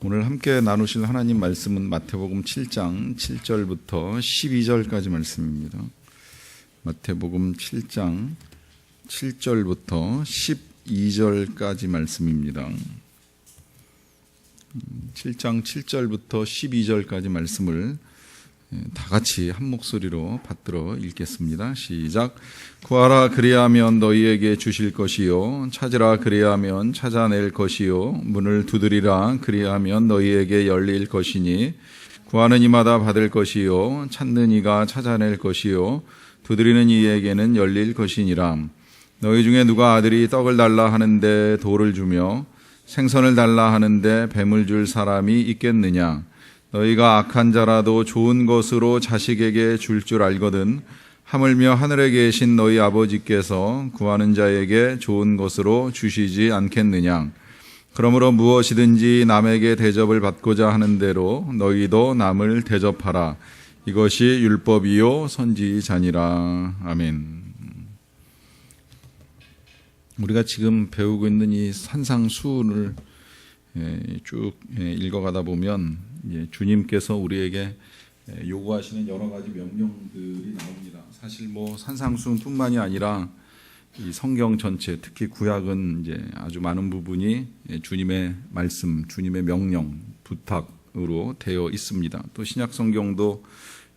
오늘 함께 나누실 하나님 말씀은 마태복음 7장 7절부터 12절까지 말씀입니다. 마태복음 7장 7절부터 12절까지 말씀입니다. 7장 7절부터 12절까지 말씀을 다 같이 한 목소리로 받들어 읽겠습니다. 시작. 구하라 그리하면 너희에게 주실 것이요 찾으라 그리하면 찾아낼 것이요 문을 두드리라 그리하면 너희에게 열릴 것이니 구하는 이마다 받을 것이요 찾는 이가 찾아낼 것이요 두드리는 이에게는 열릴 것이니라. 너희 중에 누가 아들이 떡을 달라 하는데 돌을 주며 생선을 달라 하는데 뱀을 줄 사람이 있겠느냐. 너희가 악한 자라도 좋은 것으로 자식에게 줄 줄 알거든 하물며 하늘에 계신 너희 아버지께서 구하는 자에게 좋은 것으로 주시지 않겠느냐. 그러므로 무엇이든지 남에게 대접을 받고자 하는 대로 너희도 남을 대접하라. 이것이 율법이요 선지자니라. 아멘. 우리가 지금 배우고 있는 이 산상수훈을 쭉 읽어가다 보면 주님께서 우리에게 요구하시는 여러 가지 명령들이 나옵니다. 사실 산상수훈뿐만이 아니라 이 성경 전체, 특히 구약은 이제 아주 많은 부분이 주님의 말씀, 주님의 명령, 부탁으로 되어 있습니다. 또 신약 성경도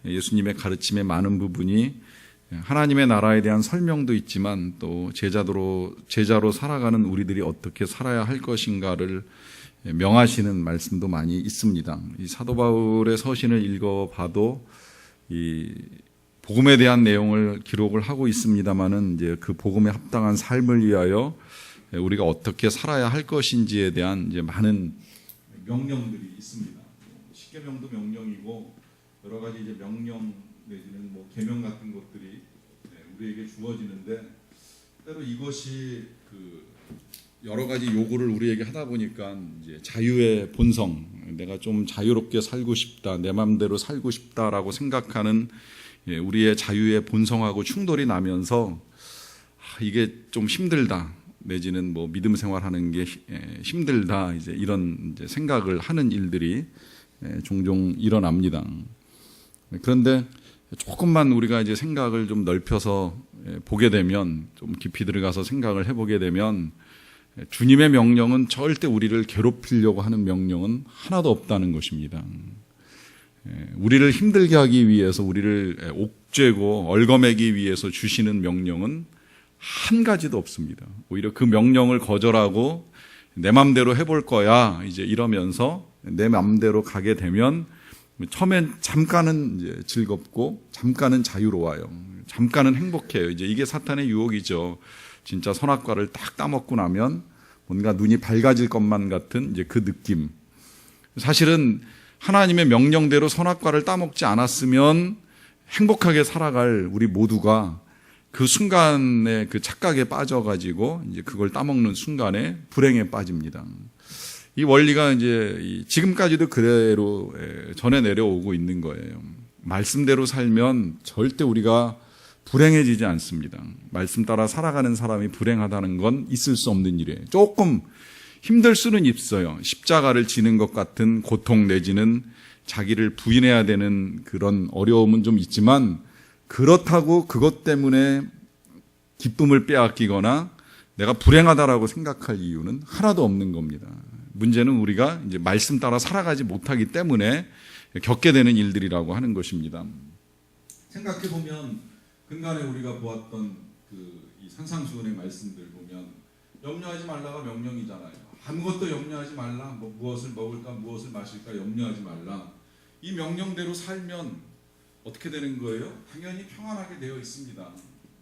예수님의 가르침의 많은 부분이 하나님의 나라에 대한 설명도 있지만 또 제자로 살아가는 우리들이 어떻게 살아야 할 것인가를 명하시는 말씀도 많이 있습니다. 이 사도 바울의 서신을 읽어봐도 이 복음에 대한 내용을 기록을 하고 있습니다만은 이제 그 복음에 합당한 삶을 위하여 우리가 어떻게 살아야 할 것인지에 대한 이제 많은 명령들이 있습니다. 십계명도 명령이고 여러 가지 이제 명령 내지는 계명 같은 것들이 우리에게 주어지는데 때로 이것이 여러 가지 요구를 우리에게 하다 보니까 이제 자유의 본성, 내가 좀 자유롭게 살고 싶다, 내 마음대로 살고 싶다라고 생각하는 우리의 자유의 본성하고 충돌이 나면서 이게 좀 힘들다, 내지는 믿음 생활하는 게 힘들다, 이제 이런 이제 생각을 하는 일들이 종종 일어납니다. 그런데 조금만 우리가 이제 생각을 좀 넓혀서 보게 되면, 좀 깊이 들어가서 생각을 해보게 되면 주님의 명령은 절대 우리를 괴롭히려고 하는 명령은 하나도 없다는 것입니다. 우리를 힘들게 하기 위해서, 우리를 옥죄고 얽어매기 위해서 주시는 명령은 한 가지도 없습니다. 오히려 그 명령을 거절하고 내 맘대로 해볼 거야 이제 이러면서 내 맘대로 가게 되면 처음엔 잠깐은 이제 즐겁고 잠깐은 자유로워요. 잠깐은 행복해요. 이제 이게 사탄의 유혹이죠. 진짜 선악과를 딱 따먹고 나면 뭔가 눈이 밝아질 것만 같은 이제 그 느낌. 사실은 하나님의 명령대로 선악과를 따먹지 않았으면 행복하게 살아갈 우리 모두가 그 순간에 그 착각에 빠져가지고 이제 그걸 따먹는 순간에 불행에 빠집니다. 이 원리가 이제 지금까지도 그대로 전해 내려오고 있는 거예요. 말씀대로 살면 절대 우리가 불행해지지 않습니다. 말씀 따라 살아가는 사람이 불행하다는 건 있을 수 없는 일이에요. 조금 힘들 수는 있어요. 십자가를 지는 것 같은 고통 내지는 자기를 부인해야 되는 그런 어려움은 좀 있지만, 그렇다고 그것 때문에 기쁨을 빼앗기거나 내가 불행하다라고 생각할 이유는 하나도 없는 겁니다. 문제는 우리가 이제 말씀 따라 살아가지 못하기 때문에 겪게 되는 일들이라고 하는 것입니다. 생각해 보면 근간에 우리가 보았던 이 산상수훈의 말씀들 보면 염려하지 말라가 명령이잖아요. 아무것도 염려하지 말라. 무엇을 먹을까, 무엇을 마실까 염려하지 말라. 이 명령대로 살면 어떻게 되는 거예요? 당연히 평안하게 되어 있습니다.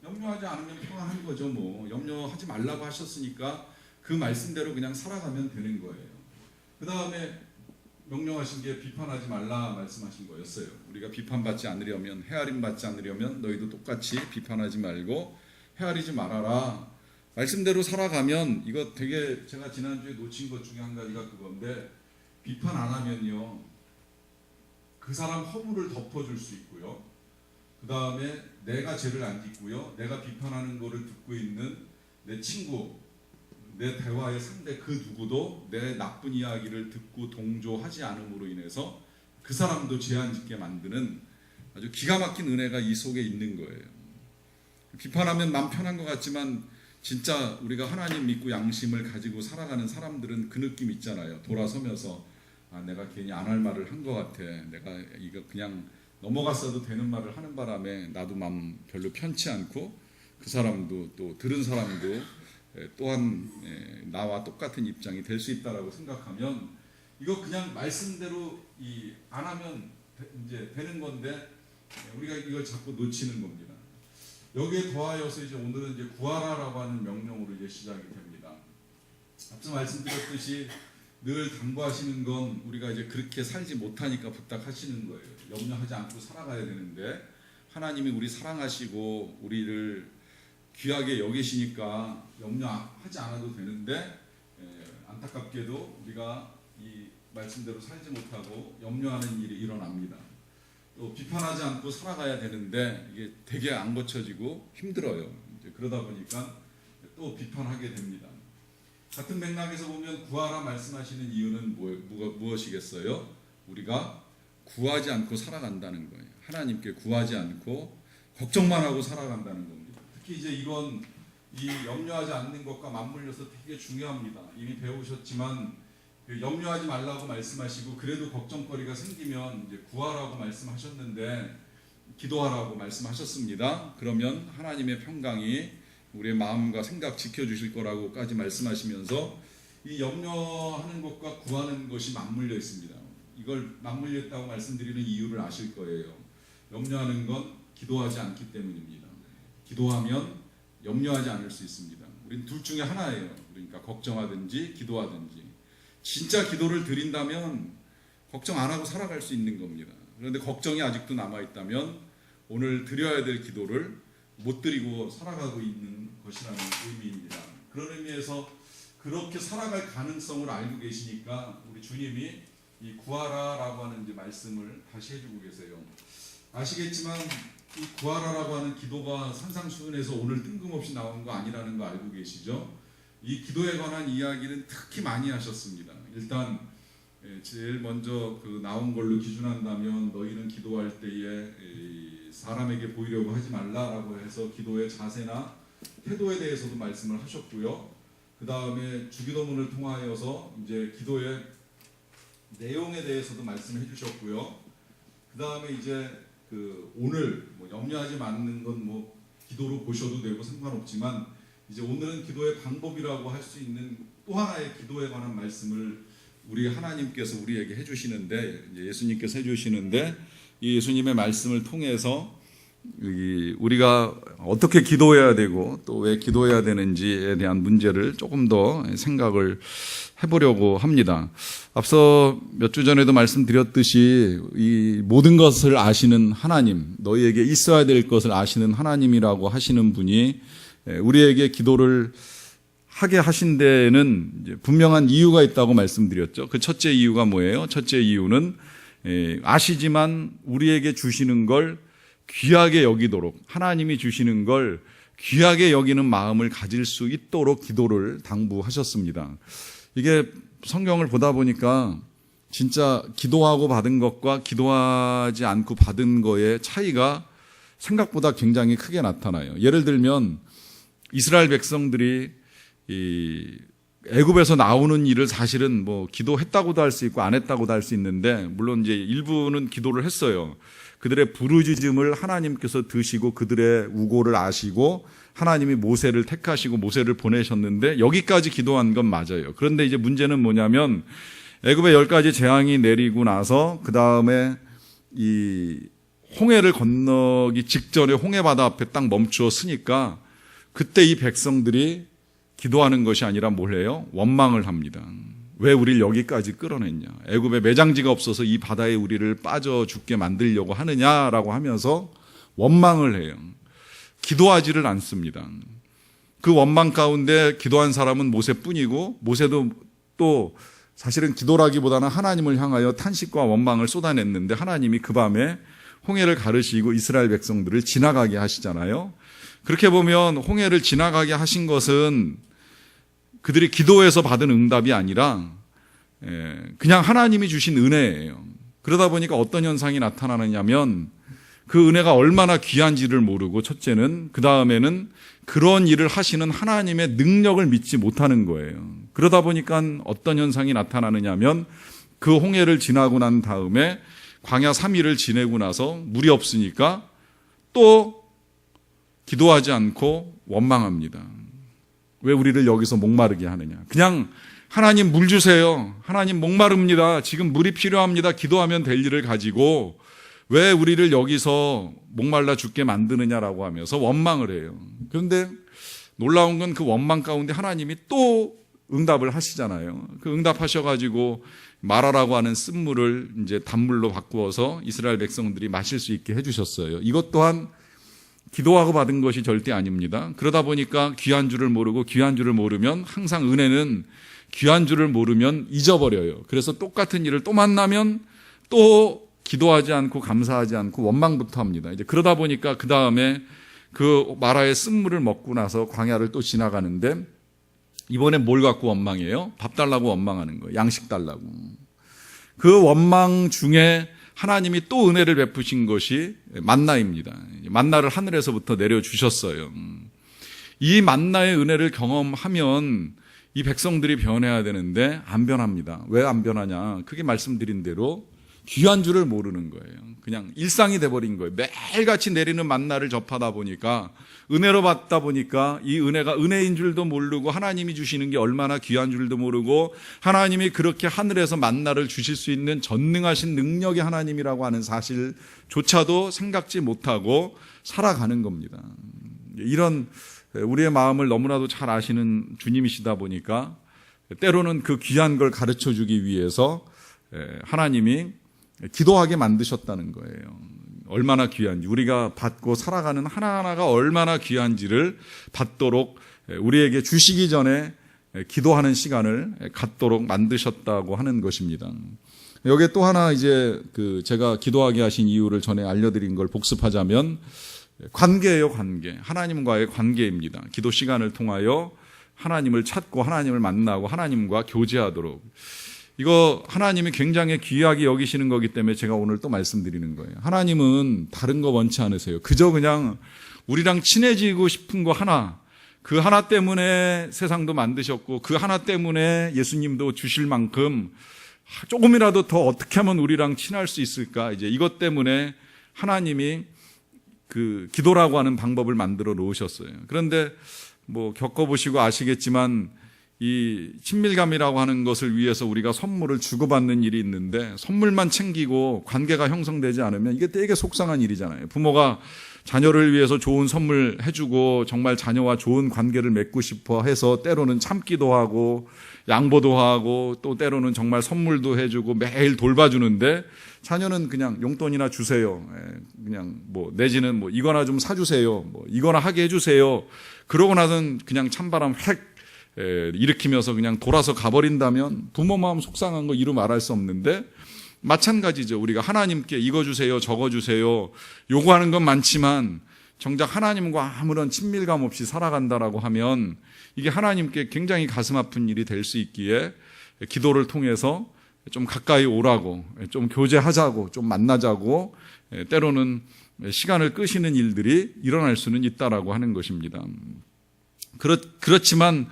염려하지 않으면 평안한 거죠. 염려하지 말라고 하셨으니까 그 말씀대로 그냥 살아가면 되는 거예요. 그 다음에 명령하신 게 비판하지 말라 말씀하신 거였어요. 우리가 비판받지 않으려면, 헤아림 받지 않으려면 너희도 똑같이 비판하지 말고 헤아리지 말아라. 말씀대로 살아가면, 이거 되게 제가 지난주에 놓친 것 중에 한 가지가 그건데, 비판 안 하면요 그 사람 허물을 덮어줄 수 있고요, 그 다음에 내가 죄를 안 짓고요, 내가 비판하는 거를 듣고 있는 내 친구 내 대화의 상대 그 누구도 내 나쁜 이야기를 듣고 동조하지 않음으로 인해서 그 사람도 죄안 짓게 만드는 아주 기가 막힌 은혜가 이 속에 있는 거예요. 비판하면 마음 편한 것 같지만 진짜 우리가 하나님 믿고 양심을 가지고 살아가는 사람들은 그 느낌 있잖아요. 돌아서면서 내가 괜히 안 할 말을 한 것 같아. 내가 이거 그냥 넘어갔어도 되는 말을 하는 바람에 나도 마음 별로 편치 않고 그 사람도 또 들은 사람도 또한 나와 똑같은 입장이 될 수 있다라고 생각하면 이거 그냥 말씀대로 안 하면 이제 되는 건데 우리가 이걸 자꾸 놓치는 겁니다. 여기에 더하여서 이제 오늘은 이제 구하라라고 하는 명령으로 이제 시작이 됩니다. 앞서 말씀드렸듯이 늘 당부하시는 건 우리가 이제 그렇게 살지 못하니까 부탁하시는 거예요. 염려하지 않고 살아가야 되는데 하나님이 우리 사랑하시고 우리를 귀하게 여기시니까 염려하지 않아도 되는데 안타깝게도 우리가 이 말씀대로 살지 못하고 염려하는 일이 일어납니다. 또 비판하지 않고 살아가야 되는데 이게 되게 안 고쳐지고 힘들어요. 이제 그러다 보니까 또 비판하게 됩니다. 같은 맥락에서 보면 구하라 말씀하시는 이유는 무엇이겠어요? 우리가 구하지 않고 살아간다는 거예요. 하나님께 구하지 않고 걱정만 하고 살아간다는 겁니다. 특히 이제 이런 염려하지 않는 것과 맞물려서 되게 중요합니다. 이미 배우셨지만 염려하지 말라고 말씀하시고 그래도 걱정거리가 생기면 이제 구하라고 말씀하셨는데 기도하라고 말씀하셨습니다. 그러면 하나님의 평강이 우리의 마음과 생각 지켜주실 거라고까지 말씀하시면서 이 염려하는 것과 구하는 것이 맞물려 있습니다. 이걸 맞물려 있다고 말씀드리는 이유를 아실 거예요. 염려하는 건 기도하지 않기 때문입니다. 기도하면 염려하지 않을 수 있습니다. 우린 둘 중에 하나예요. 그러니까 걱정하든지 기도하든지. 진짜 기도를 드린다면 걱정 안 하고 살아갈 수 있는 겁니다. 그런데 걱정이 아직도 남아있다면 오늘 드려야 될 기도를 못 드리고 살아가고 있는 것이라는 의미입니다. 그런 의미에서 그렇게 살아갈 가능성을 알고 계시니까 우리 주님이 이 구하라라고 하는 이제 말씀을 다시 해주고 계세요. 아시겠지만 이 구하라라고 하는 기도가 산상수훈에서 오늘 뜬금없이 나온 거 아니라는 거 알고 계시죠? 이 기도에 관한 이야기는 특히 많이 하셨습니다. 일단 제일 먼저 나온 걸로 기준한다면 너희는 기도할 때에 사람에게 보이려고 하지 말라라고 해서 기도의 자세나 태도에 대해서도 말씀을 하셨고요. 그 다음에 주기도문을 통하여서 이제 기도의 내용에 대해서도 말씀해 주셨고요. 그 다음에 이제 오늘 염려하지 않는 건 기도로 보셔도 되고 상관없지만 이제 오늘은 기도의 방법이라고 할 수 있는 또 하나의 기도에 관한 말씀을 우리 하나님께서 우리에게 해주시는데 이제 예수님께서 해주시는데 이 예수님의 말씀을 통해서 우리가 어떻게 기도해야 되고 또 왜 기도해야 되는지에 대한 문제를 조금 더 생각을 해보려고 합니다. 앞서 몇 주 전에도 말씀드렸듯이 이 모든 것을 아시는 하나님, 너희에게 있어야 될 것을 아시는 하나님이라고 하시는 분이 우리에게 기도를 하게 하신 데에는 이제 분명한 이유가 있다고 말씀드렸죠. 그 첫째 이유가 뭐예요? 첫째 이유는 아시지만 우리에게 주시는 걸 귀하게 여기도록 하나님이 주시는 걸 귀하게 여기는 마음을 가질 수 있도록 기도를 당부하셨습니다. 이게 성경을 보다 보니까 진짜 기도하고 받은 것과 기도하지 않고 받은 거의 차이가 생각보다 굉장히 크게 나타나요. 예를 들면 이스라엘 백성들이 이 애굽에서 나오는 일을 사실은 기도했다고도 할 수 있고 안 했다고도 할 수 있는데 물론 이제 일부는 기도를 했어요. 그들의 부르짖음을 하나님께서 드시고 그들의 우고를 아시고 하나님이 모세를 택하시고 모세를 보내셨는데 여기까지 기도한 건 맞아요. 그런데 이제 문제는 뭐냐면 애굽의 10가지 재앙이 내리고 나서 그 다음에 이 홍해를 건너기 직전에 홍해바다 앞에 딱 멈추어 서니까 그때 이 백성들이 기도하는 것이 아니라 뭘 해요? 원망을 합니다. 왜 우리를 여기까지 끌어냈냐? 애굽에 매장지가 없어서 이 바다에 우리를 빠져 죽게 만들려고 하느냐라고 하면서 원망을 해요. 기도하지를 않습니다. 그 원망 가운데 기도한 사람은 모세뿐이고 모세도 또 사실은 기도라기보다는 하나님을 향하여 탄식과 원망을 쏟아냈는데 하나님이 그 밤에 홍해를 가르시고 이스라엘 백성들을 지나가게 하시잖아요. 그렇게 보면 홍해를 지나가게 하신 것은 그들이 기도해서 받은 응답이 아니라 그냥 하나님이 주신 은혜예요. 그러다 보니까 어떤 현상이 나타나느냐면 그 은혜가 얼마나 귀한지를 모르고, 첫째는, 그 다음에는 그런 일을 하시는 하나님의 능력을 믿지 못하는 거예요. 그러다 보니까 어떤 현상이 나타나느냐면 그 홍해를 지나고 난 다음에 광야 3일을 지내고 나서 물이 없으니까 또 기도하지 않고 원망합니다. 왜 우리를 여기서 목마르게 하느냐. 그냥 하나님 물 주세요. 하나님 목마릅니다. 지금 물이 필요합니다. 기도하면 될 일을 가지고 왜 우리를 여기서 목말라 죽게 만드느냐라고 하면서 원망을 해요. 그런데 놀라운 건 그 원망 가운데 하나님이 또 응답을 하시잖아요. 그 응답하셔가지고 마라라고 하는 쓴물을 이제 단물로 바꾸어서 이스라엘 백성들이 마실 수 있게 해주셨어요. 이것 또한 기도하고 받은 것이 절대 아닙니다. 그러다 보니까 귀한 줄을 모르고, 귀한 줄을 모르면 항상 은혜는 귀한 줄을 모르면 잊어버려요. 그래서 똑같은 일을 또 만나면 또 기도하지 않고 감사하지 않고 원망부터 합니다. 이제 그러다 보니까 그 다음에 그 마라의 쓴물을 먹고 나서 광야를 또 지나가는데 이번에 뭘 갖고 원망해요? 밥 달라고 원망하는 거예요. 양식 달라고. 그 원망 중에 하나님이 또 은혜를 베푸신 것이 만나입니다. 만나를 하늘에서부터 내려주셨어요. 이 만나의 은혜를 경험하면 이 백성들이 변해야 되는데 안 변합니다. 왜 안 변하냐? 크게 말씀드린 대로 귀한 줄을 모르는 거예요. 그냥 일상이 돼버린 거예요. 매일같이 내리는 만나를 접하다 보니까, 은혜로 받다 보니까 이 은혜가 은혜인 줄도 모르고 하나님이 주시는 게 얼마나 귀한 줄도 모르고 하나님이 그렇게 하늘에서 만나를 주실 수 있는 전능하신 능력의 하나님이라고 하는 사실조차도 생각지 못하고 살아가는 겁니다. 이런 우리의 마음을 너무나도 잘 아시는 주님이시다 보니까 때로는 그 귀한 걸 가르쳐 주기 위해서 하나님이 기도하게 만드셨다는 거예요. 얼마나 귀한지, 우리가 받고 살아가는 하나하나가 얼마나 귀한지를 받도록 우리에게 주시기 전에 기도하는 시간을 갖도록 만드셨다고 하는 것입니다. 여기에 또 하나 이제 제가 기도하게 하신 이유를 전에 알려드린 걸 복습하자면 관계예요, 관계. 하나님과의 관계입니다. 기도 시간을 통하여 하나님을 찾고 하나님을 만나고 하나님과 교제하도록. 이거 하나님이 굉장히 귀하게 여기시는 거기 때문에 제가 오늘 또 말씀드리는 거예요. 하나님은 다른 거 원치 않으세요. 그저 그냥 우리랑 친해지고 싶은 거 하나, 그 하나 때문에 세상도 만드셨고 그 하나 때문에 예수님도 주실 만큼 조금이라도 더 어떻게 하면 우리랑 친할 수 있을까, 이제 이것 때문에 하나님이 그 기도라고 하는 방법을 만들어 놓으셨어요. 그런데 뭐 겪어보시고 아시겠지만 이 친밀감이라고 하는 것을 위해서 우리가 선물을 주고받는 일이 있는데 선물만 챙기고 관계가 형성되지 않으면 이게 되게 속상한 일이잖아요. 부모가 자녀를 위해서 좋은 선물 해주고 정말 자녀와 좋은 관계를 맺고 싶어 해서 때로는 참기도 하고 양보도 하고 또 때로는 정말 선물도 해주고 매일 돌봐주는데 자녀는 그냥 용돈이나 주세요. 그냥 뭐 내지는 뭐 이거나 좀 사주세요. 뭐 이거나 하게 해주세요. 그러고 나서는 그냥 찬바람 획 일으키면서 그냥 돌아서 가버린다면 부모 마음 속상한 거 이루 말할 수 없는데, 마찬가지죠. 우리가 하나님께 이거 주세요, 저거 주세요 요구하는 건 많지만 정작 하나님과 아무런 친밀감 없이 살아간다라고 하면 이게 하나님께 굉장히 가슴 아픈 일이 될 수 있기에 기도를 통해서 좀 가까이 오라고, 좀 교제하자고, 좀 만나자고, 때로는 시간을 끄시는 일들이 일어날 수는 있다라고 하는 것입니다. 그렇지만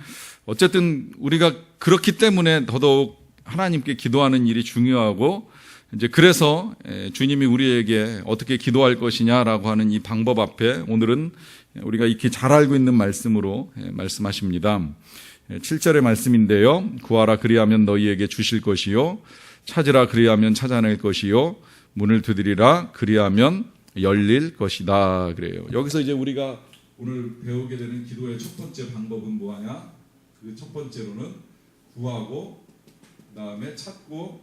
어쨌든 우리가 그렇기 때문에 더더욱 하나님께 기도하는 일이 중요하고, 이제 그래서 주님이 우리에게 어떻게 기도할 것이냐라고 하는 이 방법 앞에 오늘은 우리가 익히 잘 알고 있는 말씀으로 말씀하십니다. 7절의 말씀인데요. 구하라 그리하면 너희에게 주실 것이요, 찾으라 그리하면 찾아낼 것이요, 문을 두드리라 그리하면 열릴 것이다 그래요. 여기서 이제 우리가 오늘 배우게 되는 기도의 첫 번째 방법은 뭐하냐? 그 첫 번째로는 구하고 그다음에 찾고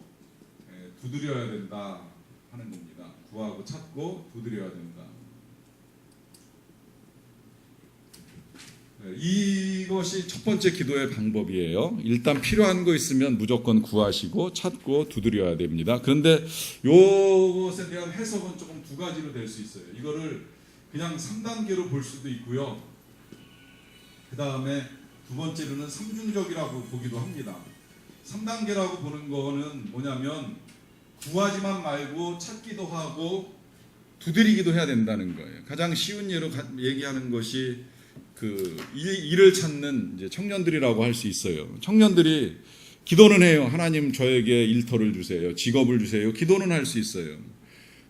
두드려야 된다 하는 겁니다. 구하고 찾고 두드려야 된다. 이것이 첫 번째 기도의 방법이에요. 일단 필요한 거 있으면 무조건 구하시고 찾고 두드려야 됩니다. 그런데 이것에 대한 해석은 조금 두 가지로 될 수 있어요. 이거를 그냥 3단계로 볼 수도 있고요. 그 다음에 두 번째로는 삼중적이라고 보기도 합니다. 3단계라고 보는 거는 뭐냐면 구하지만 말고 찾기도 하고 두드리기도 해야 된다는 거예요. 가장 쉬운 예로 얘기하는 것이 그 일을 찾는 이제 청년들이라고 할 수 있어요. 청년들이 기도는 해요. 하나님 저에게 일터를 주세요. 직업을 주세요. 기도는 할 수 있어요.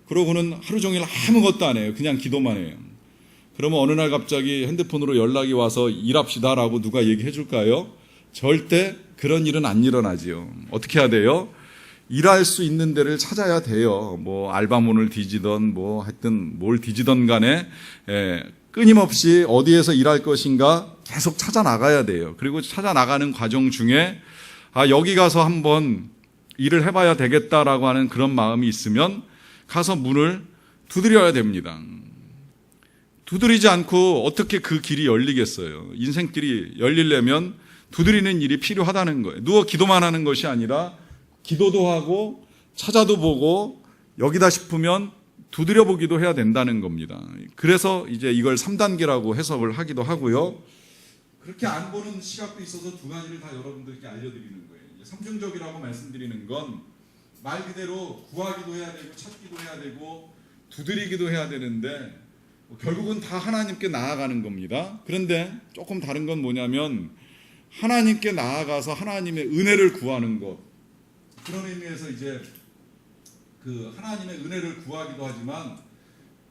그러고는 하루 종일 아무것도 안 해요. 그냥 기도만 해요. 그러면 어느 날 갑자기 핸드폰으로 연락이 와서 일합시다라고 누가 얘기해 줄까요? 절대 그런 일은 안 일어나지요. 어떻게 해야 돼요? 일할 수 있는 데를 찾아야 돼요. 뭐 알바몬을 뒤지던 뭐 하여튼 뭘 뒤지던 간에 끊임없이 어디에서 일할 것인가 계속 찾아 나가야 돼요. 그리고 찾아 나가는 과정 중에 여기 가서 한번 일을 해봐야 되겠다라고 하는 그런 마음이 있으면 가서 문을 두드려야 됩니다. 두드리지 않고 어떻게 그 길이 열리겠어요? 인생길이 열리려면 두드리는 일이 필요하다는 거예요. 누워 기도만 하는 것이 아니라 기도도 하고 찾아도 보고 여기다 싶으면 두드려 보기도 해야 된다는 겁니다. 그래서 이제 이걸 3단계라고 해석을 하기도 하고요. 그렇게 안 보는 시각도 있어서 두 가지를 다 여러분들께 알려드리는 거예요. 삼중적이라고 말씀드리는 건 말 그대로 구하기도 해야 되고 찾기도 해야 되고 두드리기도 해야 되는데 결국은 다 하나님께 나아가는 겁니다. 그런데 조금 다른 건 뭐냐면 하나님께 나아가서 하나님의 은혜를 구하는 것. 그런 의미에서 이제 그 하나님의 은혜를 구하기도 하지만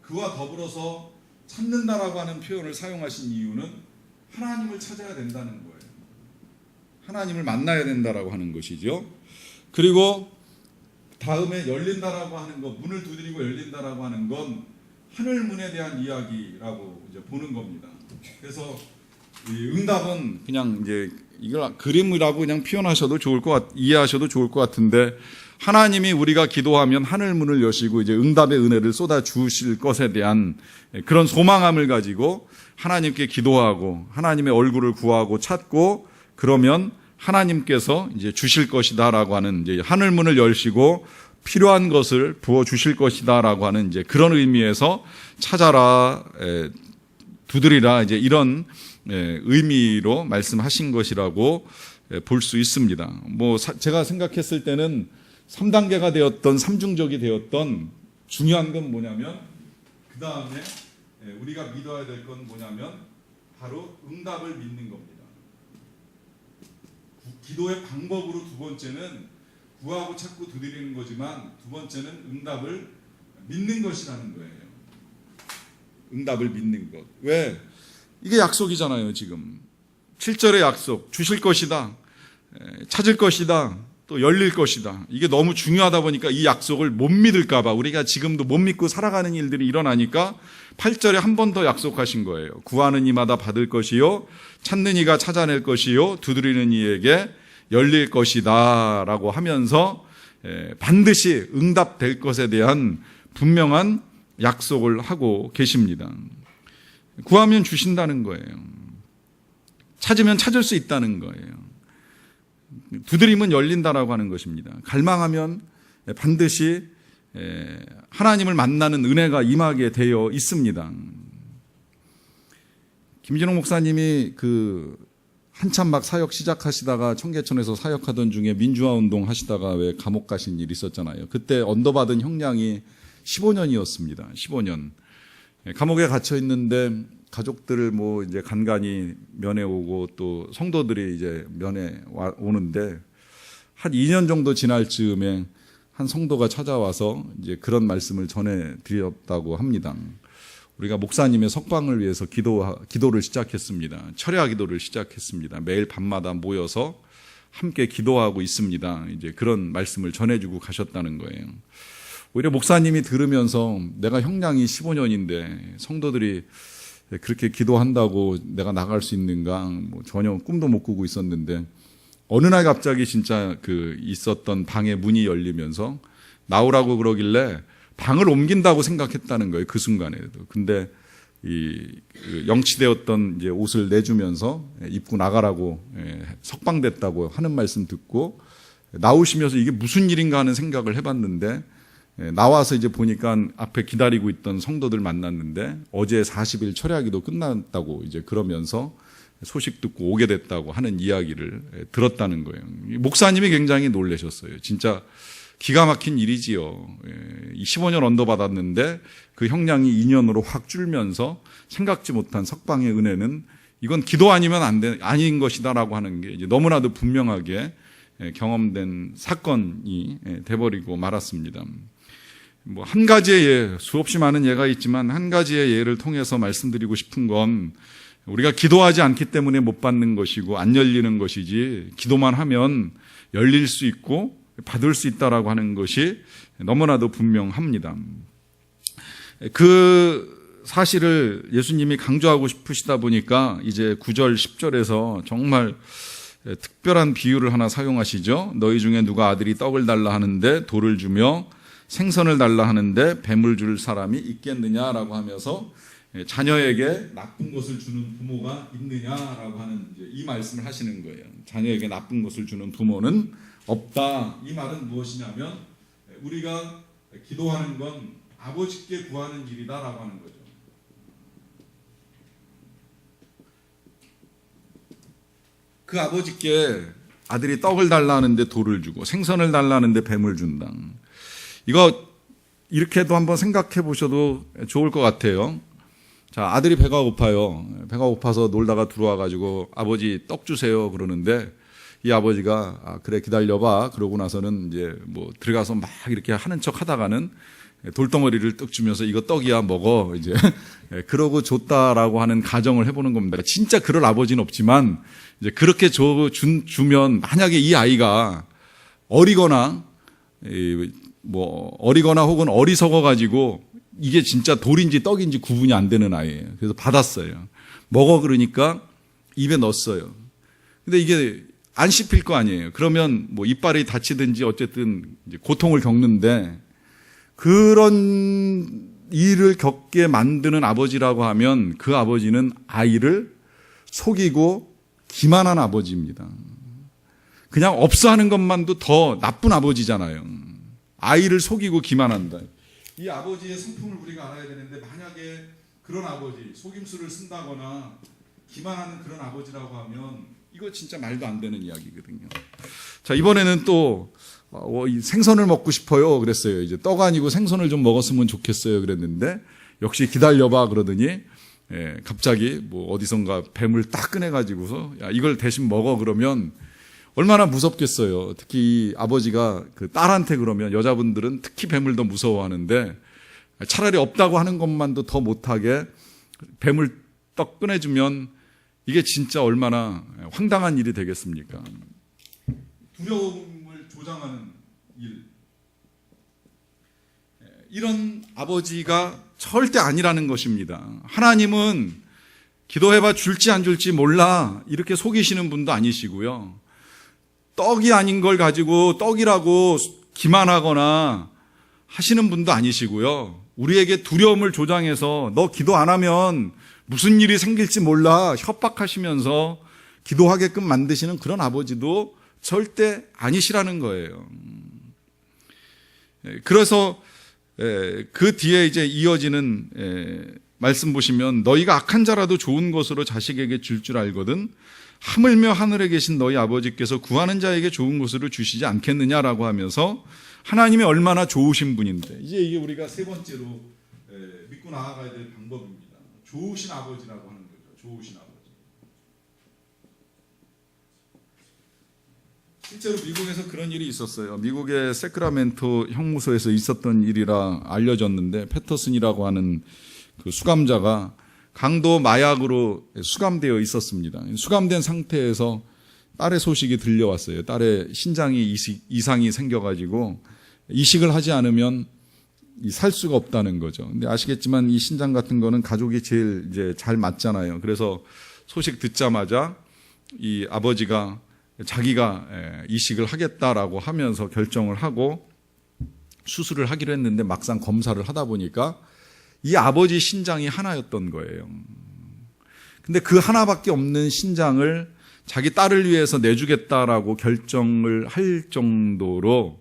그와 더불어서 찾는다라고 하는 표현을 사용하신 이유는 하나님을 찾아야 된다는 거예요. 하나님을 만나야 된다라고 하는 것이죠. 그리고 다음에 열린다라고 하는 것, 문을 두드리고 열린다라고 하는 건 하늘 문에 대한 이야기라고 이제 보는 겁니다. 그래서 이 응답은 그냥 이제 이걸 그림이라고 그냥 표현하셔도 좋을 이해하셔도 좋을 것 같은데 하나님이 우리가 기도하면 하늘 문을 여시고 이제 응답의 은혜를 쏟아 주실 것에 대한 그런 소망함을 가지고 하나님께 기도하고 하나님의 얼굴을 구하고 찾고 그러면 하나님께서 이제 주실 것이다라고 하는 이제 하늘 문을 열시고 필요한 것을 부어 주실 것이다라고 하는 이제 그런 의미에서 찾아라, 두드리라 이제 이런 의미로 말씀하신 것이라고 볼 수 있습니다. 뭐 제가 생각했을 때는 3단계가 되었던 3중적이 되었던 중요한 건 뭐냐면 그 다음에 우리가 믿어야 될 건 뭐냐면 바로 응답을 믿는 겁니다. 기도의 방법으로 두 번째는 구하고 찾고 두드리는 거지만 두 번째는 응답을 믿는 것이라는 거예요. 응답을 믿는 것. 왜? 이게 약속이잖아요. 지금 7절의 약속, 주실 것이다, 찾을 것이다, 또 열릴 것이다. 이게 너무 중요하다 보니까 이 약속을 못 믿을까 봐 우리가 지금도 못 믿고 살아가는 일들이 일어나니까 8절에 한 번 더 약속하신 거예요. 구하는 이마다 받을 것이요, 찾는 이가 찾아낼 것이요, 두드리는 이에게 열릴 것이다 라고 하면서 반드시 응답될 것에 대한 분명한 약속을 하고 계십니다. 구하면 주신다는 거예요. 찾으면 찾을 수 있다는 거예요. 두드리면 열린다라고 하는 것입니다. 갈망하면 반드시 하나님을 만나는 은혜가 임하게 되어 있습니다. 김진홍 목사님이 한참 막 사역 시작하시다가 청계천에서 사역하던 중에 민주화 운동 하시다가 왜 감옥 가신 일이 있었잖아요. 그때 언도받은 형량이 15년이었습니다. 15년. 감옥에 갇혀 있는데 가족들을 뭐 이제 간간히 면회 오고 또 성도들이 이제 면회 오는데 한 2년 정도 지날 즈음에 한 성도가 찾아와서 이제 그런 말씀을 전해 드렸다고 합니다. 우리가 목사님의 석방을 위해서 기도를 시작했습니다. 철야 기도를 시작했습니다. 매일 밤마다 모여서 함께 기도하고 있습니다. 이제 그런 말씀을 전해주고 가셨다는 거예요. 오히려 목사님이 들으면서 내가 형량이 15년인데 성도들이 그렇게 기도한다고 내가 나갈 수 있는가 뭐 전혀 꿈도 못 꾸고 있었는데 어느 날 갑자기 진짜 있었던 방의 문이 열리면서 나오라고 그러길래 방을 옮긴다고 생각했다는 거예요. 그 순간에도. 근데 영치되었던 이제 옷을 내주면서 입고 나가라고 석방됐다고 하는 말씀 듣고 나오시면서 이게 무슨 일인가 하는 생각을 해봤는데 나와서 이제 보니까 앞에 기다리고 있던 성도들 만났는데 어제 40일 철야기도 끝났다고 이제 그러면서 소식 듣고 오게 됐다고 하는 이야기를 들었다는 거예요. 목사님이 굉장히 놀라셨어요. 진짜 기가 막힌 일이지요. 15년 언도 받았는데 그 형량이 2년으로 확 줄면서 생각지 못한 석방의 은혜는 이건 기도 아니면 아닌 것이다라고 하는 게 이제 너무나도 분명하게 경험된 사건이 돼버리고 말았습니다. 뭐 한 가지의 예, 수없이 많은 예가 있지만 한 가지의 예를 통해서 말씀드리고 싶은 건 우리가 기도하지 않기 때문에 못 받는 것이고 안 열리는 것이지 기도만 하면 열릴 수 있고 받을 수 있다라고 하는 것이 너무나도 분명합니다. 그 사실을 예수님이 강조하고 싶으시다 보니까 이제 9절 10절에서 정말 특별한 비유를 하나 사용하시죠. 너희 중에 누가 아들이 떡을 달라 하는데 돌을 주며 생선을 달라 하는데 뱀을 줄 사람이 있겠느냐라고 하면서 자녀에게 나쁜 것을 주는 부모가 있느냐라고 하는 이 말씀을 하시는 거예요. 자녀에게 나쁜 것을 주는 부모는 없다. 이 말은 무엇이냐면 우리가 기도하는 건 아버지께 구하는 일이다라고 하는 거죠. 그 아버지께 아들이 떡을 달라 하는데 돌을 주고 생선을 달라 하는데 뱀을 준다. 이거 이렇게도 한번 생각해 보셔도 좋을 것 같아요. 자, 아들이 배가 고파요. 배가 고파서 놀다가 들어와가지고 아버지 떡 주세요 그러는데 이 아버지가 그래 기다려봐 그러고 나서는 이제 뭐 들어가서 막 이렇게 하는 척 하다가는 돌덩어리를 떡 주면서 이거 떡이야 먹어 이제 그러고 줬다라고 하는 가정을 해보는 겁니다. 진짜 그럴 아버지는 없지만 이제 그렇게 주면 만약에 이 아이가 어리거나 혹은 어리석어 가지고 이게 진짜 돌인지 떡인지 구분이 안 되는 아이예요. 그래서 받았어요. 먹어 그러니까 입에 넣었어요. 근데 이게 안 씹힐 거 아니에요. 그러면 뭐 이빨이 다치든지 어쨌든 이제 고통을 겪는데 그런 일을 겪게 만드는 아버지라고 하면 그 아버지는 아이를 속이고 기만한 아버지입니다. 그냥 없어 하는 것만도 더 나쁜 아버지잖아요. 아이를 속이고 기만한다. 이 아버지의 성품을 우리가 알아야 되는데 만약에 그런 아버지, 속임수를 쓴다거나 기만하는 그런 아버지라고 하면 이거 진짜 말도 안 되는 이야기거든요. 자, 이번에는 또 생선을 먹고 싶어요 그랬어요. 이제 떡 아니고 생선을 좀 먹었으면 좋겠어요 그랬는데 역시 기다려봐 그러더니 갑자기 뭐 어디선가 뱀을 딱 꺼내가지고서 야, 이걸 대신 먹어 그러면 얼마나 무섭겠어요. 특히 이 아버지가 그 딸한테 그러면 여자분들은 특히 뱀을 더 무서워하는데 차라리 없다고 하는 것만도 더 못하게 뱀을 떡 꺼내주면 이게 진짜 얼마나 황당한 일이 되겠습니까? 두려움을 조장하는 일. 이런 아버지가 절대 아니라는 것입니다. 하나님은 기도해봐 줄지 안 줄지 몰라 이렇게 속이시는 분도 아니시고요. 떡이 아닌 걸 가지고 떡이라고 기만하거나 하시는 분도 아니시고요. 우리에게 두려움을 조장해서 너 기도 안 하면 무슨 일이 생길지 몰라 협박하시면서 기도하게끔 만드시는 그런 아버지도 절대 아니시라는 거예요. 그래서 그 뒤에 이제 이어지는 말씀 보시면 너희가 악한 자라도 좋은 것으로 자식에게 줄 줄 알거든 하물며 하늘에 계신 너희 아버지께서 구하는 자에게 좋은 것으로 주시지 않겠느냐라고 하면서 하나님이 얼마나 좋으신 분인데 이제 이게 우리가 세 번째로 믿고 나아가야 될 방법입니다. 좋으신 아버지라고 하는 거죠. 좋으신 아버지. 실제로 미국에서 그런 일이 있었어요. 미국의 세크라멘토 형무소에서 있었던 일이라 알려졌는데 패터슨이라고 하는 그 수감자가 강도 마약으로 수감되어 있었습니다. 수감된 상태에서 딸의 소식이 들려왔어요. 딸의 신장이 이상이 생겨가지고 이식을 하지 않으면 살 수가 없다는 거죠. 근데 아시겠지만 이 신장 같은 거는 가족이 제일 이제 잘 맞잖아요. 그래서 소식 듣자마자 이 아버지가 자기가 이식을 하겠다라고 하면서 결정을 하고 수술을 하기로 했는데 막상 검사를 하다 보니까 이 아버지 신장이 하나였던 거예요. 근데 그 하나밖에 없는 신장을 자기 딸을 위해서 내주겠다라고 결정을 할 정도로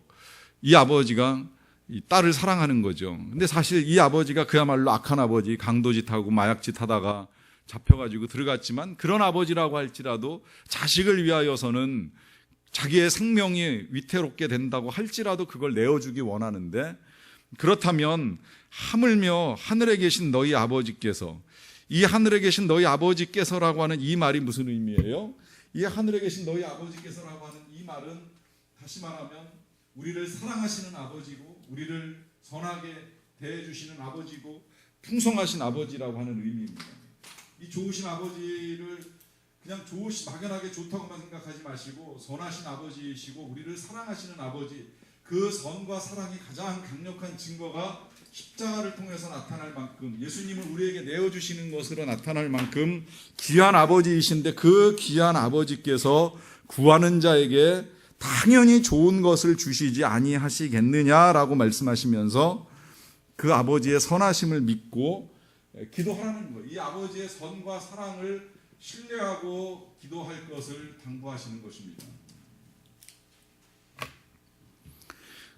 이 아버지가 이 딸을 사랑하는 거죠. 근데 사실 이 아버지가 그야말로 악한 아버지, 강도짓하고 마약짓 하다가 잡혀가지고 들어갔지만 그런 아버지라고 할지라도 자식을 위하여서는 자기의 생명이 위태롭게 된다고 할지라도 그걸 내어주기 원하는데, 그렇다면 하물며 하늘에 계신 너희 아버지께서, 이 하늘에 계신 너희 아버지께서라고 하는 이 말이 무슨 의미예요? 이 하늘에 계신 너희 아버지께서라고 하는 이 말은 다시 말하면 우리를 사랑하시는 아버지고 우리를 선하게 대해주시는 아버지고 풍성하신 아버지라고 하는 의미입니다. 이 좋으신 아버지를 그냥 막연하게 좋다고만 생각하지 마시고 선하신 아버지이시고 우리를 사랑하시는 아버지, 그 선과 사랑이 가장 강력한 증거가 십자가를 통해서 나타날 만큼, 예수님을 우리에게 내어주시는 것으로 나타날 만큼 귀한 아버지이신데, 그 귀한 아버지께서 구하는 자에게 당연히 좋은 것을 주시지 아니하시겠느냐라고 말씀하시면서 그 아버지의 선하심을 믿고 기도하라는 거예요. 이 아버지의 선과 사랑을 신뢰하고 기도할 것을 당부하시는 것입니다.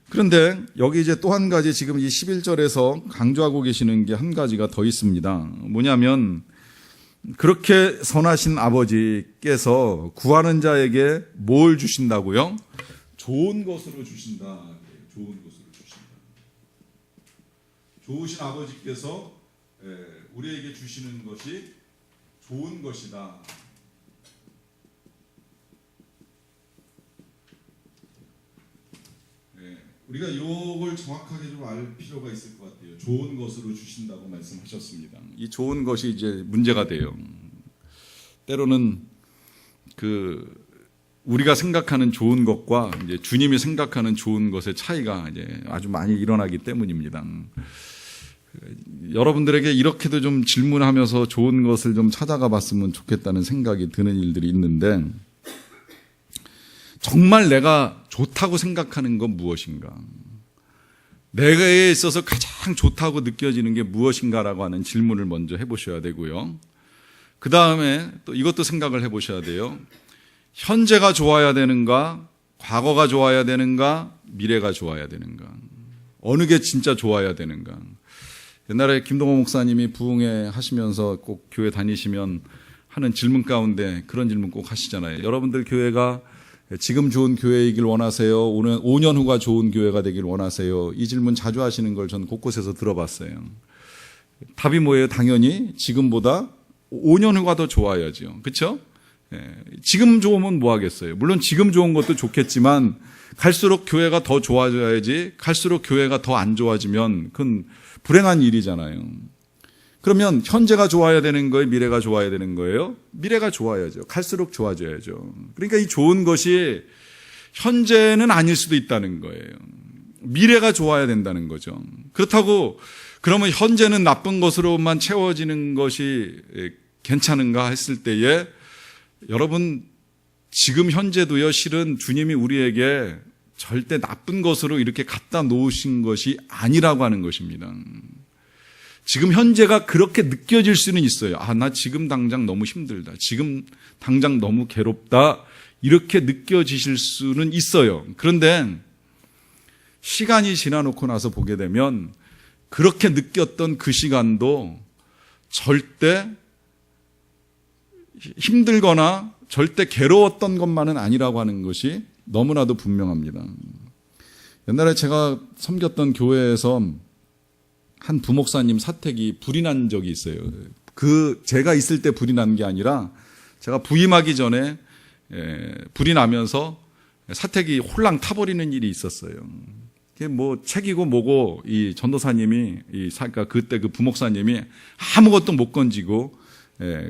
그런데 여기 이제 또 한 가지, 지금 이 11절에서 강조하고 계시는 게 한 가지가 더 있습니다. 뭐냐면 그렇게 선하신 아버지께서 구하는 자에게 뭘 주신다고요? 좋은 것으로 주신다. 좋은 것으로 주신다. 좋으신 아버지께서 우리에게 주시는 것이 좋은 것이다. 우리가 이걸 정확하게 좀 알 필요가 있을 것 같아요. 좋은 것으로 주신다고 말씀하셨습니다. 이 좋은 것이 이제 문제가 돼요. 때로는 우리가 생각하는 좋은 것과 이제 주님이 생각하는 좋은 것의 차이가 이제 아주 많이 일어나기 때문입니다. 여러분들에게 이렇게도 좀 질문하면서 좋은 것을 좀 찾아가 봤으면 좋겠다는 생각이 드는 일들이 있는데, 정말 내가 좋다고 생각하는 건 무엇인가? 내가에 있어서 가장 좋다고 느껴지는 게 무엇인가라고 하는 질문을 먼저 해보셔야 되고요. 그 다음에 또 이것도 생각을 해보셔야 돼요. 현재가 좋아야 되는가? 과거가 좋아야 되는가? 미래가 좋아야 되는가? 어느 게 진짜 좋아야 되는가? 옛날에 김동호 목사님이 부흥회 하시면서 꼭 교회 다니시면 하는 질문 가운데 그런 질문 꼭 하시잖아요. 여러분들 교회가 지금 좋은 교회이길 원하세요? 5년 후가 좋은 교회가 되길 원하세요? 이 질문 자주 하시는 걸 전 곳곳에서 들어봤어요. 답이 뭐예요? 당연히 지금보다 5년 후가 더 좋아야죠. 그렇죠? 지금 좋으면 뭐 하겠어요? 물론 지금 좋은 것도 좋겠지만 갈수록 교회가 더 좋아져야지, 갈수록 교회가 더 안 좋아지면 그건 불행한 일이잖아요. 그러면 현재가 좋아야 되는 거예요? 미래가 좋아야 되는 거예요? 미래가 좋아야죠. 갈수록 좋아져야죠. 그러니까 이 좋은 것이 현재는 아닐 수도 있다는 거예요. 미래가 좋아야 된다는 거죠. 그렇다고 그러면 현재는 나쁜 것으로만 채워지는 것이 괜찮은가 했을 때에, 여러분 지금 현재도요, 실은 주님이 우리에게 절대 나쁜 것으로 이렇게 갖다 놓으신 것이 아니라고 하는 것입니다. 지금 현재가 그렇게 느껴질 수는 있어요. 나 지금 당장 너무 힘들다. 지금 당장 너무 괴롭다. 이렇게 느껴지실 수는 있어요. 그런데 시간이 지나놓고 나서 보게 되면 그렇게 느꼈던 그 시간도 절대 힘들거나 절대 괴로웠던 것만은 아니라고 하는 것이 너무나도 분명합니다. 옛날에 제가 섬겼던 교회에서 한 부목사님 사택이 불이 난 적이 있어요. 제가 있을 때 불이 난 게 아니라 제가 부임하기 전에 불이 나면서 사택이 홀랑 타버리는 일이 있었어요. 그게 뭐 책이고 뭐고 이 전도사님이 그러니까 그때 그 부목사님이 아무것도 못 건지고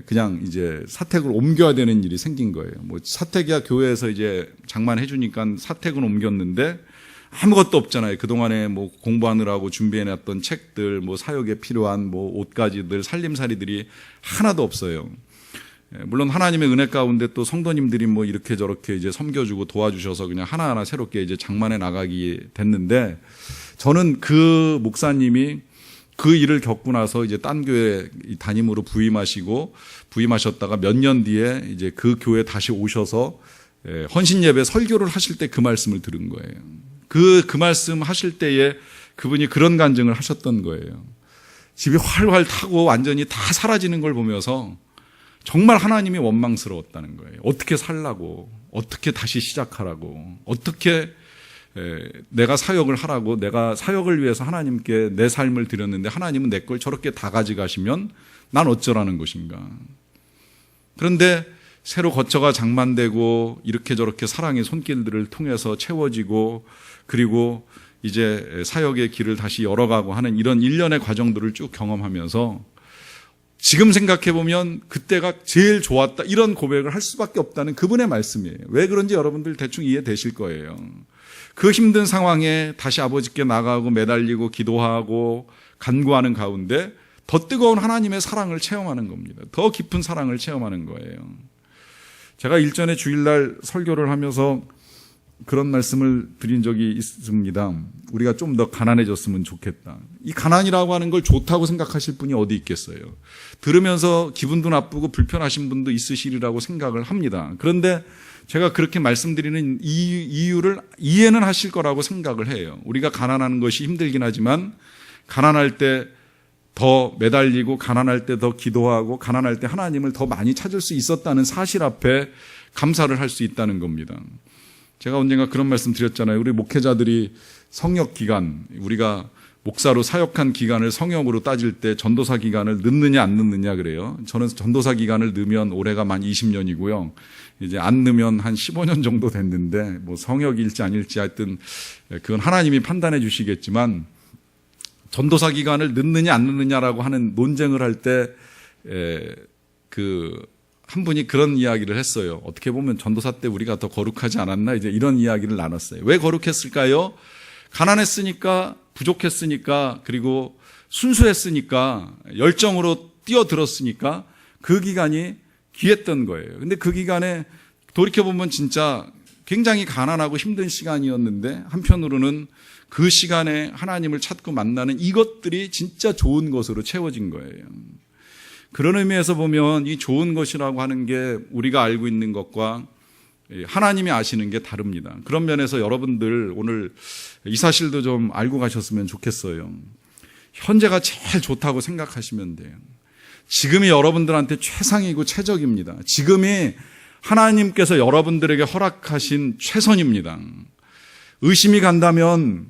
그냥 이제 사택을 옮겨야 되는 일이 생긴 거예요. 뭐 사택이야 교회에서 이제 장만해 주니까 사택은 옮겼는데 아무것도 없잖아요. 그동안에 뭐 공부하느라고 준비해놨던 책들, 뭐 사역에 필요한 뭐 옷가지들, 살림살이들이 하나도 없어요. 물론 하나님의 은혜 가운데 또 성도님들이 뭐 이렇게 저렇게 이제 섬겨주고 도와주셔서 그냥 하나하나 새롭게 이제 장만해 나가게 됐는데, 저는 그 목사님이 그 일을 겪고 나서 이제 딴 교회 담임으로 부임하셨다가 몇 년 뒤에 이제 그 교회 다시 오셔서 헌신 예배 설교를 하실 때 그 말씀을 들은 거예요. 그 말씀 하실 때에 그분이 그런 간증을 하셨던 거예요. 집이 활활 타고 완전히 다 사라지는 걸 보면서 정말 하나님이 원망스러웠다는 거예요. 어떻게 살라고, 어떻게 다시 시작하라고, 어떻게 내가 사역을 하라고, 내가 사역을 위해서 하나님께 내 삶을 드렸는데 하나님은 내 걸 저렇게 다 가져가시면 난 어쩌라는 것인가. 그런데 새로 거처가 장만되고 이렇게 저렇게 사랑의 손길들을 통해서 채워지고, 그리고 이제 사역의 길을 다시 열어가고 하는 이런 일련의 과정들을 쭉 경험하면서 지금 생각해보면 그때가 제일 좋았다, 이런 고백을 할 수밖에 없다는 그분의 말씀이에요. 왜 그런지 여러분들 대충 이해되실 거예요. 그 힘든 상황에 다시 아버지께 나가고 매달리고 기도하고 간구하는 가운데 더 뜨거운 하나님의 사랑을 체험하는 겁니다. 더 깊은 사랑을 체험하는 거예요. 제가 일전에 주일날 설교를 하면서 그런 말씀을 드린 적이 있습니다. 우리가 좀 더 가난해졌으면 좋겠다. 이 가난이라고 하는 걸 좋다고 생각하실 분이 어디 있겠어요. 들으면서 기분도 나쁘고 불편하신 분도 있으시리라고 생각을 합니다. 그런데 제가 그렇게 말씀드리는 이유를 이해는 하실 거라고 생각을 해요. 우리가 가난한 것이 힘들긴 하지만 가난할 때 더 매달리고, 가난할 때 더 기도하고, 가난할 때 하나님을 더 많이 찾을 수 있었다는 사실 앞에 감사를 할 수 있다는 겁니다. 제가 언젠가 그런 말씀 드렸잖아요. 우리 목회자들이 성역 기간, 우리가 목사로 사역한 기간을 성역으로 따질 때 전도사 기간을 넣느냐 안 넣느냐 그래요. 저는 전도사 기간을 넣으면 올해가 만 20년이고요. 이제 안 넣으면 한 15년 정도 됐는데, 뭐 성역일지 아닐지 하여튼 그건 하나님이 판단해 주시겠지만, 전도사 기간을 넣느냐 안 넣느냐라고 하는 논쟁을 할 때 한 분이 그런 이야기를 했어요. 어떻게 보면 전도사 때 우리가 더 거룩하지 않았나, 이제 이런 이야기를 나눴어요. 왜 거룩했을까요? 가난했으니까, 부족했으니까, 그리고 순수했으니까, 열정으로 뛰어들었으니까 그 기간이 귀했던 거예요. 근데 그 기간에 돌이켜보면 진짜 굉장히 가난하고 힘든 시간이었는데, 한편으로는 그 시간에 하나님을 찾고 만나는 이것들이 진짜 좋은 것으로 채워진 거예요. 그런 의미에서 보면 이 좋은 것이라고 하는 게 우리가 알고 있는 것과 하나님이 아시는 게 다릅니다. 그런 면에서 여러분들 오늘 이 사실도 좀 알고 가셨으면 좋겠어요. 현재가 제일 좋다고 생각하시면 돼요. 지금이 여러분들한테 최상이고 최적입니다. 지금이 하나님께서 여러분들에게 허락하신 최선입니다. 의심이 간다면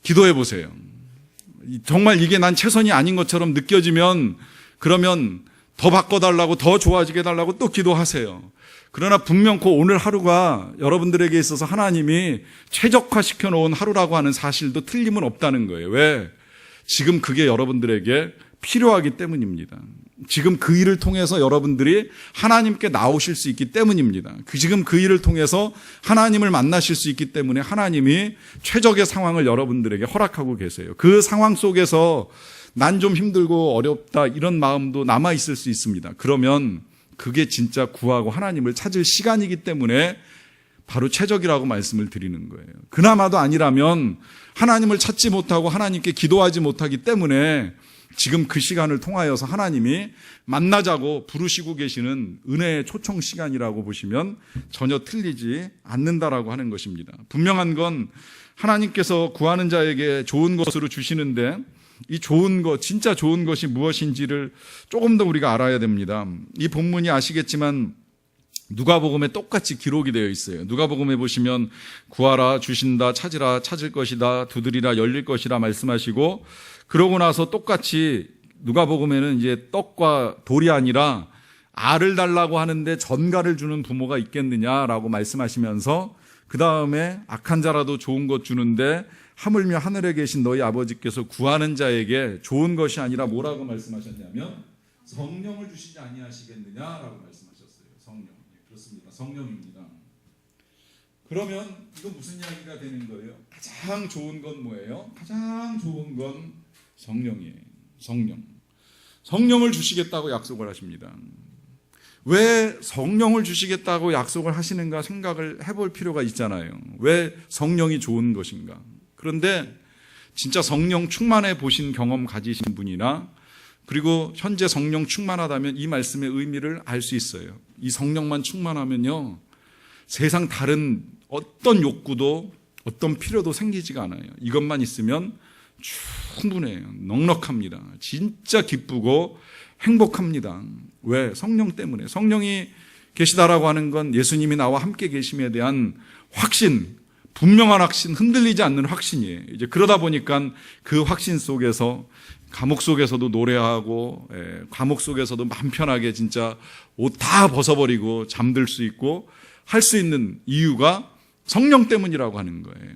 기도해 보세요. 정말 이게 난 최선이 아닌 것처럼 느껴지면 그러면 더 바꿔달라고, 더 좋아지게 해달라고 또 기도하세요. 그러나 분명코 오늘 하루가 여러분들에게 있어서 하나님이 최적화시켜 놓은 하루라고 하는 사실도 틀림은 없다는 거예요. 왜? 지금 그게 여러분들에게 필요하기 때문입니다. 지금 그 일을 통해서 여러분들이 하나님께 나오실 수 있기 때문입니다. 지금 그 일을 통해서 하나님을 만나실 수 있기 때문에 하나님이 최적의 상황을 여러분들에게 허락하고 계세요. 그 상황 속에서 난 좀 힘들고 어렵다 이런 마음도 남아있을 수 있습니다. 그러면 그게 진짜 구하고 하나님을 찾을 시간이기 때문에 바로 최적이라고 말씀을 드리는 거예요. 그나마도 아니라면 하나님을 찾지 못하고 하나님께 기도하지 못하기 때문에 지금 그 시간을 통하여서 하나님이 만나자고 부르시고 계시는 은혜의 초청 시간이라고 보시면 전혀 틀리지 않는다라고 하는 것입니다. 분명한 건 하나님께서 구하는 자에게 좋은 것으로 주시는데 이 좋은 것, 진짜 좋은 것이 무엇인지를 조금 더 우리가 알아야 됩니다. 이 본문이 아시겠지만 누가복음에 똑같이 기록이 되어 있어요. 누가복음에 보시면 구하라 주신다, 찾으라 찾을 것이다, 두드리라 열릴 것이라 말씀하시고, 그러고 나서 똑같이 누가복음에는 이제 떡과 돌이 아니라 알을 달라고 하는데 전갈을 주는 부모가 있겠느냐라고 말씀하시면서 그 다음에 악한 자라도 좋은 것 주는데 하물며 하늘에 계신 너희 아버지께서 구하는 자에게 좋은 것이 아니라 뭐라고 말씀하셨냐면 성령을 주시지 아니하시겠느냐라고 말씀하셨어요. 성령. 그렇습니다. 성령입니다. 그러면 이건 무슨 이야기가 되는 거예요? 가장 좋은 건 뭐예요? 가장 좋은 건 성령이에요. 성령. 성령을 주시겠다고 약속을 하십니다. 왜 성령을 주시겠다고 약속을 하시는가 생각을 해볼 필요가 있잖아요. 왜 성령이 좋은 것인가? 그런데 진짜 성령 충만해 보신 경험 가지신 분이나 그리고 현재 성령 충만하다면 이 말씀의 의미를 알 수 있어요. 이 성령만 충만하면요, 세상 다른 어떤 욕구도 어떤 필요도 생기지가 않아요. 이것만 있으면 충분해요. 넉넉합니다. 진짜 기쁘고 행복합니다. 왜? 성령 때문에. 성령이 계시다라고 하는 건 예수님이 나와 함께 계심에 대한 확신, 분명한 확신, 흔들리지 않는 확신이에요. 이제 그러다 보니까 그 확신 속에서 감옥 속에서도 노래하고, 감옥 속에서도 마음 편하게 진짜 옷 다 벗어버리고 잠들 수 있고 할 수 있는 이유가 성령 때문이라고 하는 거예요.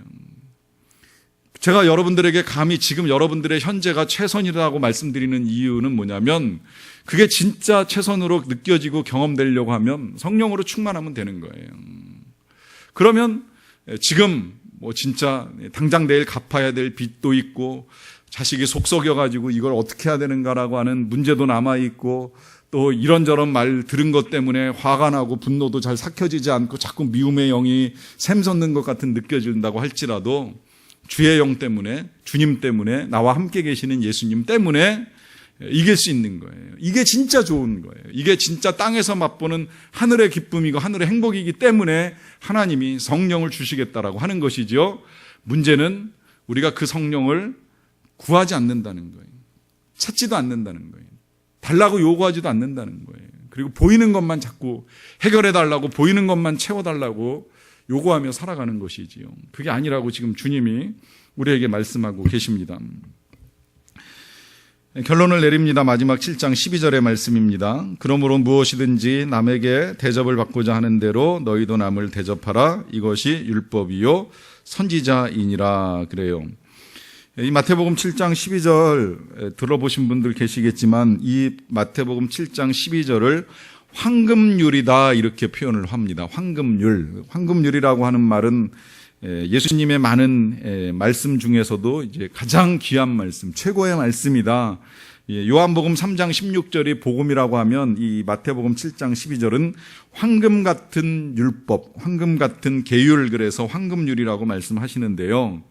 제가 여러분들에게 감히 지금 여러분들의 현재가 최선이라고 말씀드리는 이유는 뭐냐면 그게 진짜 최선으로 느껴지고 경험되려고 하면 성령으로 충만하면 되는 거예요. 그러면 지금 뭐 진짜 당장 내일 갚아야 될 빚도 있고 자식이 속 썩여가지고 이걸 어떻게 해야 되는가라고 하는 문제도 남아있고 또 이런저런 말 들은 것 때문에 화가 나고 분노도 잘 삭혀지지 않고 자꾸 미움의 영이 샘솟는 것 같은 느껴진다고 할지라도 주의 영 때문에, 주님 때문에, 나와 함께 계시는 예수님 때문에 이길 수 있는 거예요. 이게 진짜 좋은 거예요. 이게 진짜 땅에서 맛보는 하늘의 기쁨이고 하늘의 행복이기 때문에 하나님이 성령을 주시겠다라고 하는 것이죠. 문제는 우리가 그 성령을 구하지 않는다는 거예요. 찾지도 않는다는 거예요. 달라고 요구하지도 않는다는 거예요. 그리고 보이는 것만 자꾸 해결해달라고, 보이는 것만 채워달라고 요구하며 살아가는 것이지요. 그게 아니라고 지금 주님이 우리에게 말씀하고 계십니다. 결론을 내립니다. 마지막 7장 12절의 말씀입니다. 그러므로 무엇이든지 남에게 대접을 받고자 하는 대로 너희도 남을 대접하라. 이것이 율법이요 선지자이니라. 그래요. 이 마태복음 7장 12절 들어보신 분들 계시겠지만 이 마태복음 7장 12절을 황금률이다 이렇게 표현을 합니다. 황금률. 황금률이라고 하는 말은 예수님의 많은 말씀 중에서도 이제 가장 귀한 말씀, 최고의 말씀이다. 요한복음 3장 16절이 복음이라고 하면 이 마태복음 7장 12절은 황금 같은 율법, 황금 같은 계율, 그래서 황금률이라고 말씀하시는데요.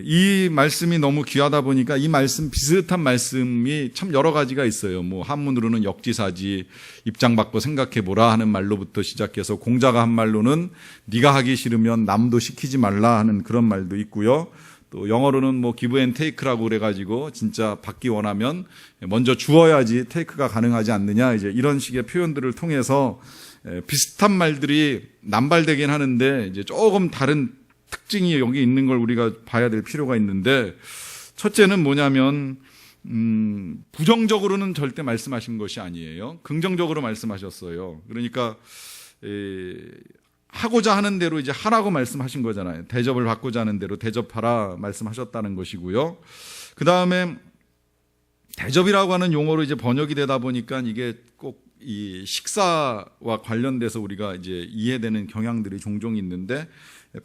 이 말씀이 너무 귀하다 보니까 이 말씀 비슷한 말씀이 참 여러 가지가 있어요. 뭐 한문으로는 역지사지, 입장 바꿔 생각해보라 하는 말로부터 시작해서 공자가 한 말로는 네가 하기 싫으면 남도 시키지 말라 하는 그런 말도 있고요. 또 영어로는 뭐 give and take라고 그래가지고 진짜 받기 원하면 먼저 주어야지 테이크가 가능하지 않느냐, 이제 이런 식의 표현들을 통해서 비슷한 말들이 남발되긴 하는데 이제 조금 다른 특징이 여기 있는 걸 우리가 봐야 될 필요가 있는데, 첫째는 뭐냐면 부정적으로는 절대 말씀하신 것이 아니에요. 긍정적으로 말씀하셨어요. 그러니까 하고자 하는 대로 이제 하라고 말씀하신 거잖아요. 대접을 받고자 하는 대로 대접하라 말씀하셨다는 것이고요. 그 다음에 대접이라고 하는 용어로 이제 번역이 되다 보니까 이게 꼭 이 식사와 관련돼서 우리가 이제 이해되는 경향들이 종종 있는데,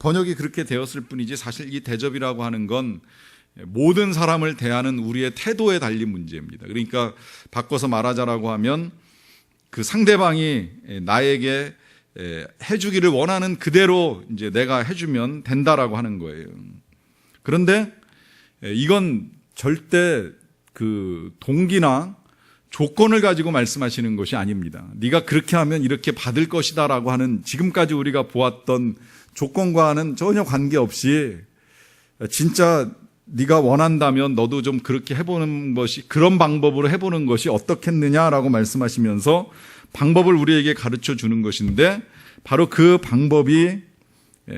번역이 그렇게 되었을 뿐이지 사실 이 대접이라고 하는 건 모든 사람을 대하는 우리의 태도에 달린 문제입니다. 그러니까 바꿔서 말하자라고 하면 그 상대방이 나에게 해주기를 원하는 그대로 이제 내가 해주면 된다라고 하는 거예요. 그런데 이건 절대 그 동기나 조건을 가지고 말씀하시는 것이 아닙니다. 네가 그렇게 하면 이렇게 받을 것이다라고 하는 지금까지 우리가 보았던 조건과는 전혀 관계없이 진짜 네가 원한다면 너도 좀 그렇게 해보는 것이, 그런 방법으로 해보는 것이 어떻겠느냐라고 말씀하시면서 방법을 우리에게 가르쳐 주는 것인데, 바로 그 방법이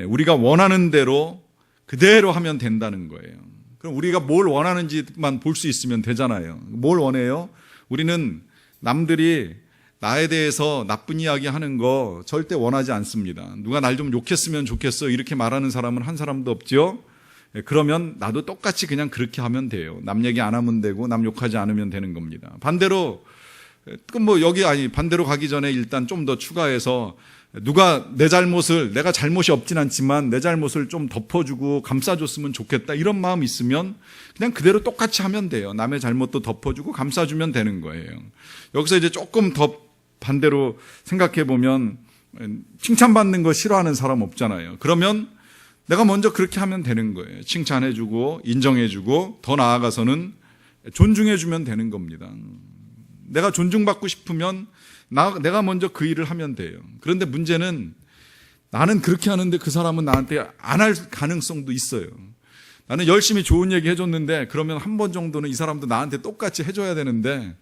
우리가 원하는 대로 그대로 하면 된다는 거예요. 그럼 우리가 뭘 원하는지만 볼 수 있으면 되잖아요. 뭘 원해요? 우리는 남들이 나에 대해서 나쁜 이야기 하는 거 절대 원하지 않습니다. 누가 날 좀 욕했으면 좋겠어 이렇게 말하는 사람은 한 사람도 없죠. 그러면 나도 똑같이 그냥 그렇게 하면 돼요. 남 얘기 안 하면 되고 남 욕하지 않으면 되는 겁니다. 반대로 반대로 가기 전에 일단 좀 더 추가해서 누가 내 잘못을, 내가 잘못이 없진 않지만 내 잘못을 좀 덮어주고 감싸줬으면 좋겠다 이런 마음 있으면 그냥 그대로 똑같이 하면 돼요. 남의 잘못도 덮어주고 감싸주면 되는 거예요. 여기서 이제 조금 더 반대로 생각해 보면 칭찬받는 거 싫어하는 사람 없잖아요. 그러면 내가 먼저 그렇게 하면 되는 거예요. 칭찬해주고 인정해주고 더 나아가서는 존중해주면 되는 겁니다. 내가 존중받고 싶으면 내가 먼저 그 일을 하면 돼요. 그런데 문제는 나는 그렇게 하는데 그 사람은 나한테 안 할 가능성도 있어요. 나는 열심히 좋은 얘기 해줬는데 그러면 한 번 정도는 이 사람도 나한테 똑같이 해줘야 되는데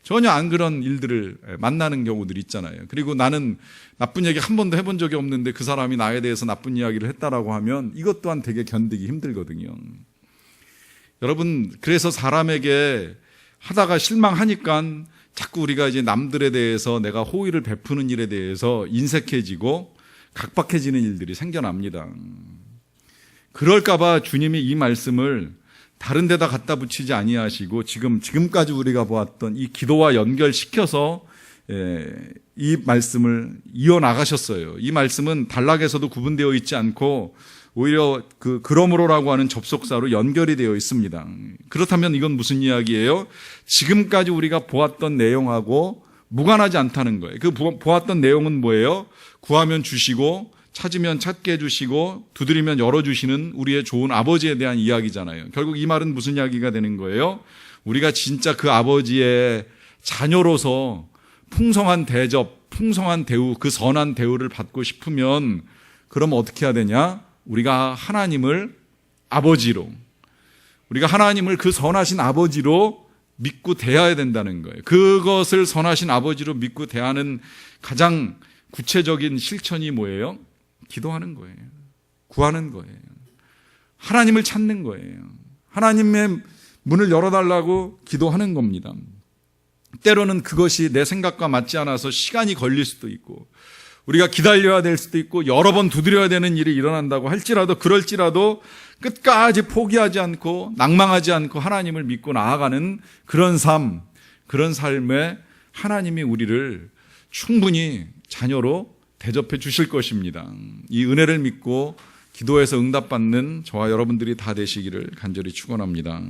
전혀 안 그런 일들을 만나는 경우들이 있잖아요. 그리고 나는 나쁜 얘기 한 번도 해본 적이 없는데 그 사람이 나에 대해서 나쁜 이야기를 했다라고 하면 이것 또한 되게 견디기 힘들거든요. 여러분, 그래서 사람에게 하다가 실망하니까 자꾸 우리가 이제 남들에 대해서 내가 호의를 베푸는 일에 대해서 인색해지고 각박해지는 일들이 생겨납니다. 그럴까봐 주님이 이 말씀을 다른 데다 갖다 붙이지 아니하시고 지금까지 우리가 보았던 이 기도와 연결시켜서 이 말씀을 이어나가셨어요. 이 말씀은 단락에서도 구분되어 있지 않고 오히려 그러므로라고 하는 접속사로 연결이 되어 있습니다. 그렇다면 이건 무슨 이야기예요? 지금까지 우리가 보았던 내용하고 무관하지 않다는 거예요. 그 보았던 내용은 뭐예요? 구하면 주시고 찾으면 찾게 해주시고 두드리면 열어주시는 우리의 좋은 아버지에 대한 이야기잖아요. 결국 이 말은 무슨 이야기가 되는 거예요? 우리가 진짜 그 아버지의 자녀로서 풍성한 대접, 풍성한 대우, 그 선한 대우를 받고 싶으면 그럼 어떻게 해야 되냐? 우리가 하나님을 아버지로, 우리가 하나님을 그 선하신 아버지로 믿고 대해야 된다는 거예요. 그것을 선하신 아버지로 믿고 대하는 가장 구체적인 실천이 뭐예요? 기도하는 거예요. 구하는 거예요. 하나님을 찾는 거예요. 하나님의 문을 열어달라고 기도하는 겁니다. 때로는 그것이 내 생각과 맞지 않아서 시간이 걸릴 수도 있고 우리가 기다려야 될 수도 있고 여러 번 두드려야 되는 일이 일어난다고 할지라도 그럴지라도 끝까지 포기하지 않고 낭망하지 않고 하나님을 믿고 나아가는 그런 삶에 하나님이 우리를 충분히 자녀로 대접해 주실 것입니다. 이 은혜를 믿고 기도해서 응답받는 저와 여러분들이 다 되시기를 간절히 축원합니다.